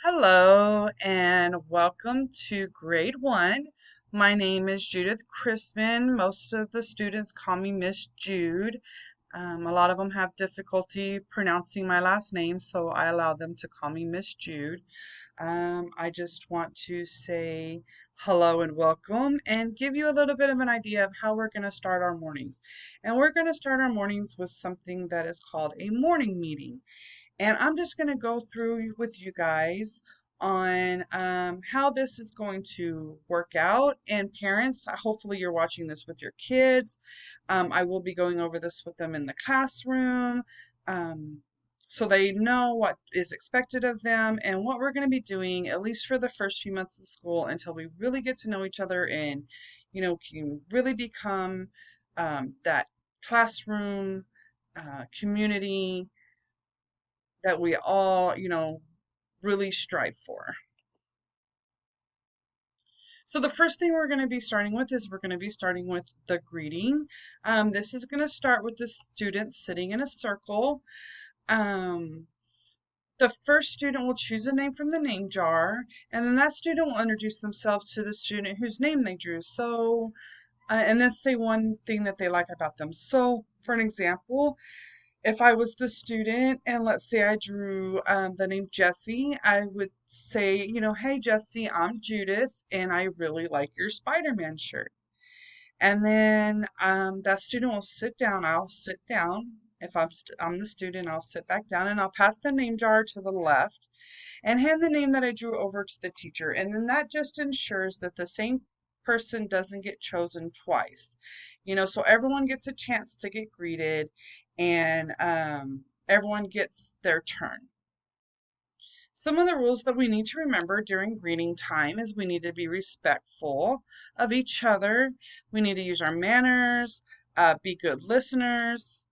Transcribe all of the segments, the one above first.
Hello and welcome to grade one. My name is Judith Crispin. Most of the students call me Miss Jude. A lot of them have difficulty pronouncing my last name, so I allow them to call me Miss Jude. I just want to say hello and welcome and give you a little bit of an idea of how we're going to start our mornings. And we're going to start our mornings with something that is called a morning meeting. And I'm just going to go through with you guys on how this is going to work out. And parents, hopefully you're watching this with your kids. I will be going over this with them in the classroom. Um, so they know what is expected of them and what we're going to be doing, at least for the first few months of school, until we really get to know each other and, can really become that classroom community that we all, really strive for. So the first thing we're going to be starting with is we're going to be starting with the greeting. This is going to start with the students sitting in a circle. Um, the first student will choose a name from the name jar, and then that student will introduce themselves to the student whose name they drew. So, and then say one thing that they like about them. So, for an example, if I was the student and let's say I drew the name Jessie, I would say, hey Jessie, I'm Judith and I really like your Spider-Man shirt. And then that student will sit down. I'll sit down. If I'm the student, I'll sit back down and I'll pass the name jar to the left and hand the name that I drew over to the teacher. And then that just ensures that the same person doesn't get chosen twice. So everyone gets a chance to get greeted and everyone gets their turn. Some of the rules that we need to remember during greeting time is we need to be respectful of each other. We need to use our manners, be good listeners,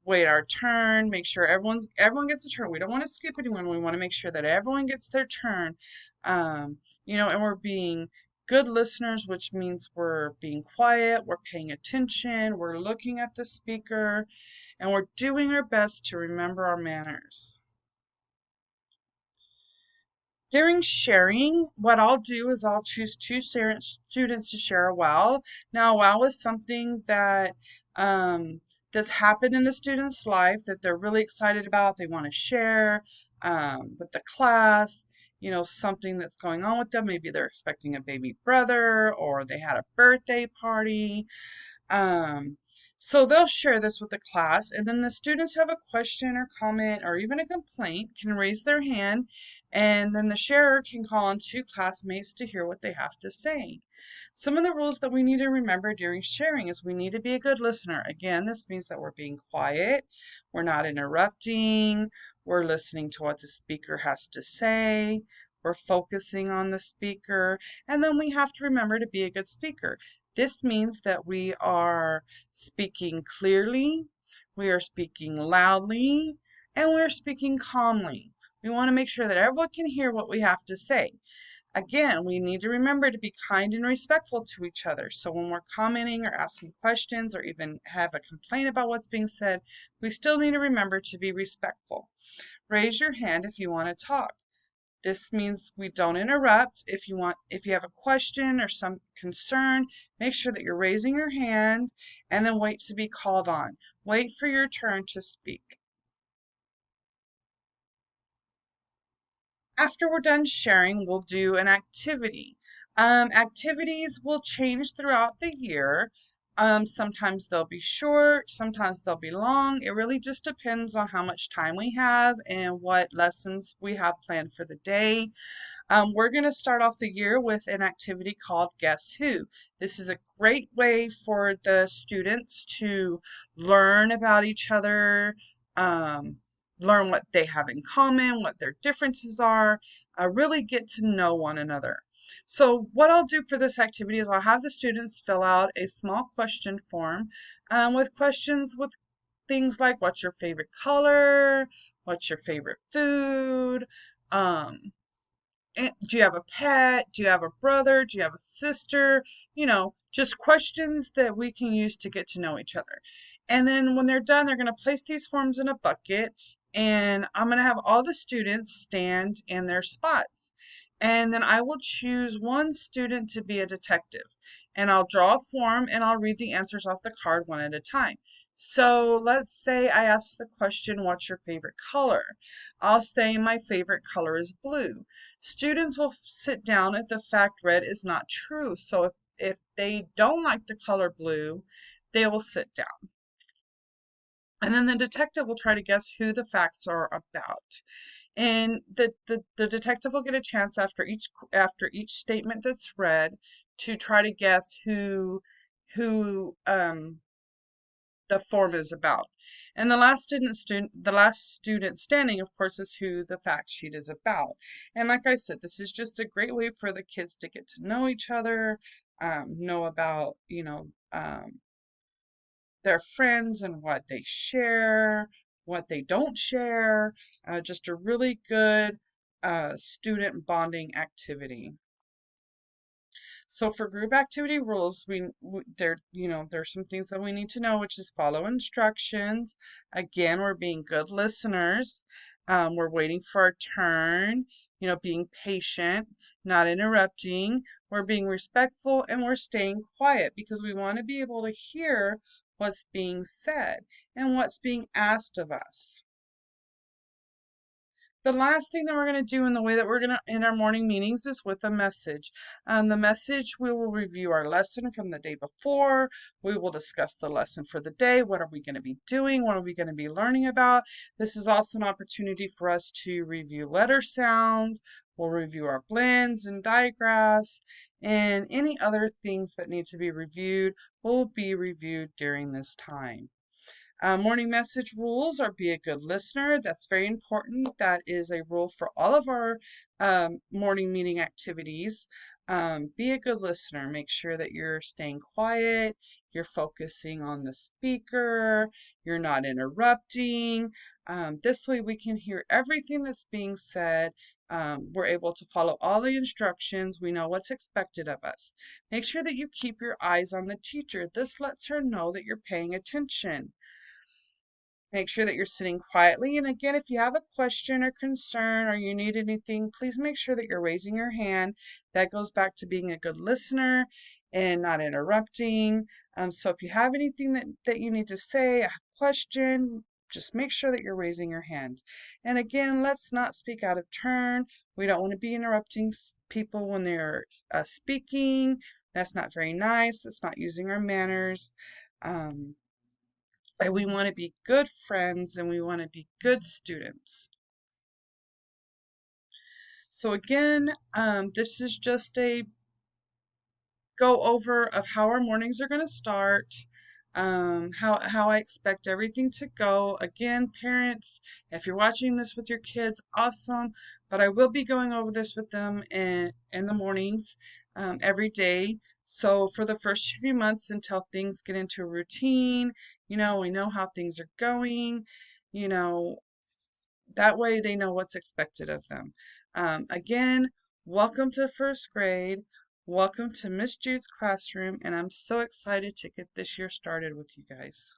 wait our turn, make sure everyone gets a turn. We don't want to skip anyone. We want to make sure that everyone gets their turn. And we're being good listeners, which means we're being quiet, we're paying attention, we're looking at the speaker, and we're doing our best to remember our manners. During sharing, what I'll do is I'll choose two students to share a wow. Now, a wow is something that's happened in the student's life that they're really excited about. They want to share with the class. Something that's going on with them. Maybe they're expecting a baby brother or they had a birthday party. Um, so they'll share this with the class, and then the students who have a question or comment or even a complaint can raise their hand, and then the sharer can call on two classmates to hear what they have to say. Some of the rules that we need to remember during sharing is we need to be a good listener. Again, this means that we're being quiet, we're not interrupting, we're listening to what the speaker has to say, we're focusing on the speaker, and then we have to remember to be a good speaker. This means that we are speaking clearly, we are speaking loudly, and we are speaking calmly. We want to make sure that everyone can hear what we have to say. Again, we need to remember to be kind and respectful to each other. So when we're commenting or asking questions or even have a complaint about what's being said, we still need to remember to be respectful. Raise your hand if you want to talk. This means we don't interrupt. If you have a question or some concern, make sure that you're raising your hand and then wait to be called on. Wait for your turn to speak. After we're done sharing, we'll do an activity. Activities will change throughout the year. Sometimes they'll be short, sometimes they'll be long. It really just depends on how much time we have and what lessons we have planned for the day. We're going to start off the year with an activity called Guess Who. This is a great way for the students to learn about each other, learn what they have in common, what their differences are, really get to know one another. So what I'll do for this activity is I'll have the students fill out a small question form with questions with things like what's your favorite color, what's your favorite food, do you have a pet? Do you have a brother? Do you have a sister? Just questions that we can use to get to know each other. And then when they're done, they're going to place these forms in a bucket and I'm going to have all the students stand in their spots. And then I will choose one student to be a detective. And I'll draw a form and I'll read the answers off the card one at a time. So let's say I ask the question, what's your favorite color? I'll say my favorite color is blue. Students will sit down if the fact read is not true. So if they don't like the color blue, they will sit down. And then the detective will try to guess who the facts are about. And the detective will get a chance after each statement that's read to try to guess who the form is about. And the last student standing, of course, is who the fact sheet is about. And like I said, this is just a great way for the kids to get to know each other, know about, their friends and what they share, what they don't share. Just a really good student bonding activity. So for group activity rules, there's some things that we need to know, which is follow instructions. Again, we're being good listeners. We're waiting for our turn, being patient, not interrupting. We're being respectful and we're staying quiet because we want to be able to hear what's being said and what's being asked of us. The last thing that we're going to do in the way that we're going to in our morning meetings is with a message. The message, we will review our lesson from the day before. We will discuss the lesson for the day. What are we going to be doing? What are we going to be learning about? This is also an opportunity for us to review letter sounds. We'll review our blends and digraphs, and any other things that need to be reviewed will be reviewed during this time. Morning message rules are be a good listener. That's very important. That is a rule for all of our morning meeting activities. Be a good listener. Make sure that you're staying quiet, you're focusing on the speaker, you're not interrupting. This way we can hear everything that's being said. We're able to follow all the instructions. We know what's expected of us. Make sure that you keep your eyes on the teacher. This lets her know that you're paying attention. Make sure that you're sitting quietly. And again, if you have a question or concern or you need anything, please make sure that you're raising your hand. That goes back to being a good listener and not interrupting. So if you have anything that you need to say, a question, just make sure that you're raising your hand. And again, let's not speak out of turn. We don't want to be interrupting people when they're speaking. That's not very nice. That's not using our manners. And we want to be good friends and we want to be good students. So again, this is just a go over of how our mornings are going to start, how I expect everything to go. Again, parents, if you're watching this with your kids, awesome, but I will be going over this with them in the mornings every day. So for the first few months until things get into a routine, we know how things are going, you know, that way they know what's expected of them. Again, welcome to first grade. Welcome to Miss Jude's classroom, and I'm so excited to get this year started with you guys.